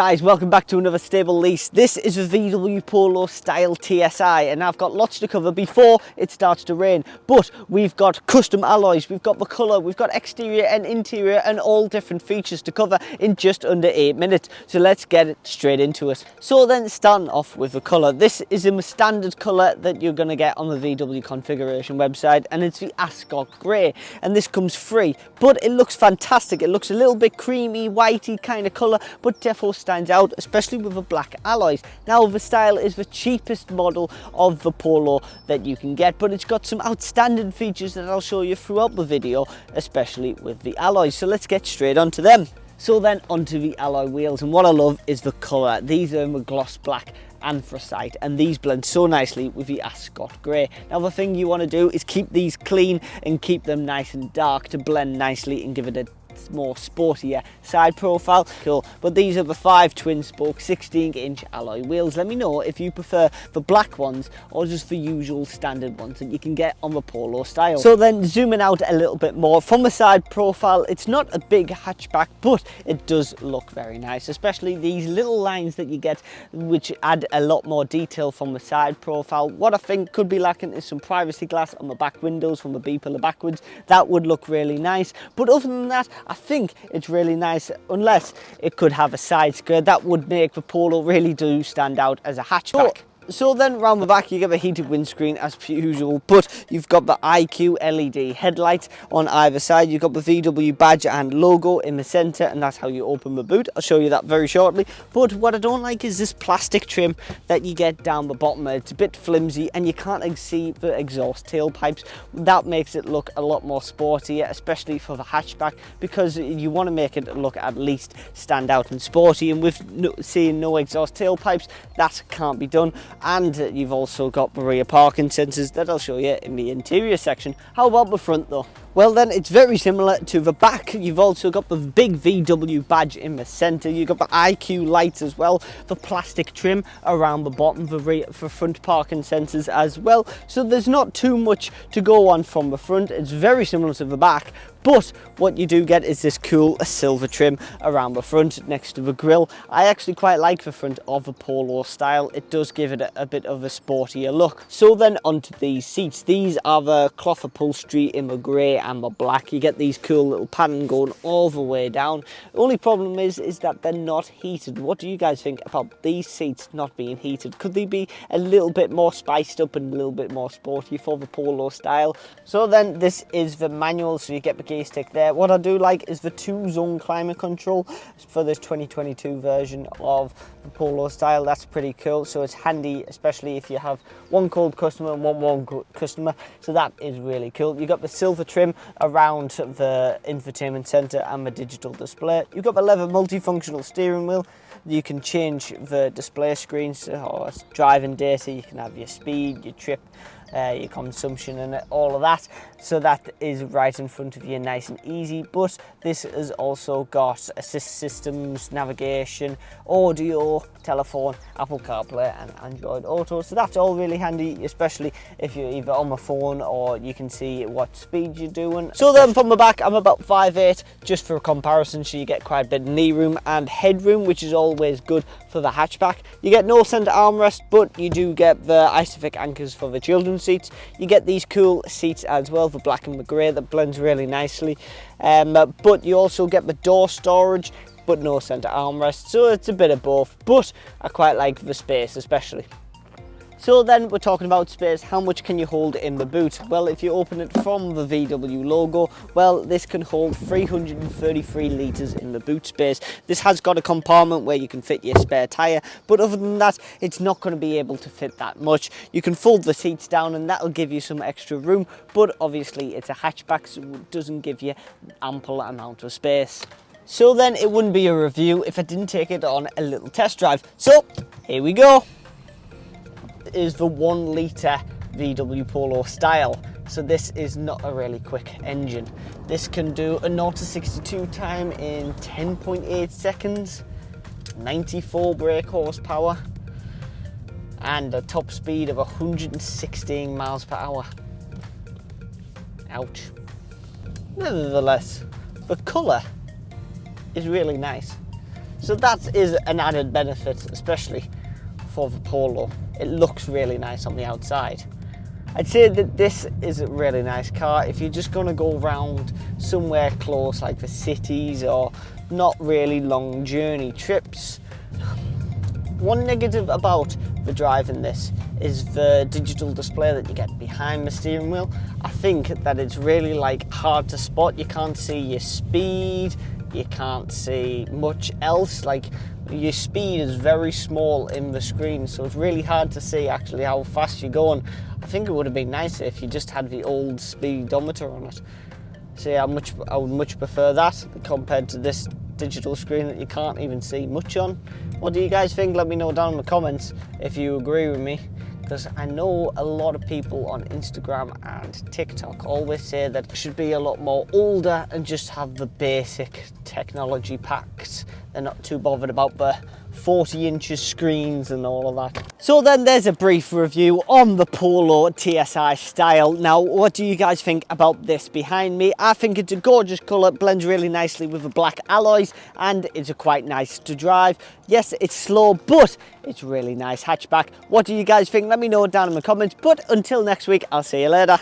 Guys, welcome back to another stable lease. This is a VW Polo style TSI and I've got lots to cover before it starts to rain. But we've got custom alloys, we've got the colour, we've got exterior and interior and all different features to cover in just under 8 minutes. So let's get it straight into it. So then starting off with the colour. This is a standard colour that you're going to get on the VW configuration website and it's the Ascot Grey. And this comes free, but it looks fantastic. It looks a little bit creamy, whitey kind of colour, but defo stands out, especially with the black alloys. Now the style is the cheapest model of the Polo that you can get, but it's got some outstanding features that I'll show you throughout the video, especially with the alloys. So let's get straight onto them. So then onto the alloy wheels, and what I love is the colour. These are in the gloss black anthracite and these blend so nicely with the Ascot Grey. Now the thing you want to do is keep these clean and keep them nice and dark to blend nicely and give it a more sportier side profile. Cool. But these are the 5 twin spoke 16-inch alloy wheels. Let me know if you prefer the black ones or just the usual standard ones that you can get on the Polo style. So then zooming out a little bit more from the side profile, it's not a big hatchback, but it does look very nice, especially these little lines that you get which add a lot more detail from the side profile. What I think could be lacking is some privacy glass on the back windows from the B-pillar backwards. That would look really nice, but other than that I think it's really nice, unless it could have a side skirt. That would make the Polo really do stand out as a hatchback. So then round the back you get the heated windscreen as per usual, but you've got the IQ LED headlights on either side. You've got the VW badge and logo in the centre, and that's how you open the boot. I'll show you that very shortly. But what I don't like is this plastic trim that you get down the bottom. It's a bit flimsy and you can't see the exhaust tailpipes. That makes it look a lot more sportier, especially for the hatchback, because you want to make it look at least stand out and sporty, and with seeing no exhaust tailpipes, that can't be done. And you've also got the rear parking sensors that I'll show you in the interior section. How about the front though? Well then, it's very similar to the back. You've also got the big VW badge in the centre. You've got the IQ lights as well, the plastic trim around the bottom, for front parking sensors as well. So there's not too much to go on from the front. It's very similar to the back, but what you do get is this cool silver trim around the front next to the grille. I actually quite like the front of the Polo style. It does give it a bit of a sportier look. So then onto these seats. These are the cloth upholstery in the grey and the black. You get these cool little pattern going all the way down. The only problem is that they're not heated. What do you guys think about these seats not being heated? Could they be a little bit more spiced up and a little bit more sporty for the Polo style? So then this is the manual, so you get the gear stick there. What I do like is the 2-zone climate control for this 2022 version of the Polo style. That's pretty cool, so it's handy, especially if you have one cold customer and one warm customer. So that is really cool. You've got the silver trim around the infotainment center and the digital display. You've got the leather multifunctional steering wheel. You can change the display screens or driving data. You can have your speed, your trip, your consumption and all of that. So that is right in front of you, nice and easy. But this has also got assist systems, navigation, audio, telephone, Apple CarPlay and Android Auto. So that's all really handy, especially if you're either on the phone or you can see what speed you're doing. So then from the back, I'm about 5'8", just for a comparison, so you get quite a bit of knee room and headroom, which is always good for the hatchback. You get no center armrest, but you do get the Isofix anchors for the children's seats. You get these cool seats as well, the black and the grey, that blends really nicely. But you also get the door storage, but no center armrest, so it's a bit of both, but I quite like the space especially. So then we're talking about space. How much can you hold in the boot? Well, if you open it from the VW logo, well, this can hold 333 litres in the boot space. This has got a compartment where you can fit your spare tyre, but other than that, it's not going to be able to fit that much. You can fold the seats down and that'll give you some extra room, but obviously it's a hatchback, so it doesn't give you ample amount of space. So then it wouldn't be a review if I didn't take it on a little test drive. So here we go. Is the 1 litre VW Polo style. So this is not a really quick engine. This can do a 0 to 62 time in 10.8 seconds, 94 brake horsepower, and a top speed of 116 miles per hour. Ouch. Nevertheless, the colour is really nice. So that is an added benefit, especially for the Polo. It looks really nice on the outside. I'd say that this is a really nice car if you're just going to go around somewhere close like the cities or not really long journey trips. One negative about the driving this is the digital display that you get behind the steering wheel. I think that it's really like hard to spot. You can't see your speed, you can't see much else. Like your speed is very small in the screen, so it's really hard to see actually how fast you're going. I think it would have been nicer if you just had the old speedometer on it. See, I would much prefer that compared to this digital screen that you can't even see much on. What do you guys think? Let me know down in the comments if you agree with me, because I know a lot of people on Instagram and TikTok always say that it should be a lot more older and just have the basic technology packs. They're not too bothered about the 40-inch screens and all of that. So then there's a brief review on the Polo TSI style. Now, what do you guys think about this behind me? I think it's a gorgeous colour, blends really nicely with the black alloys, and it's quite nice to drive. Yes, it's slow, but it's really nice hatchback. What do you guys think? Let me know down in the comments. But until next week, I'll see you later.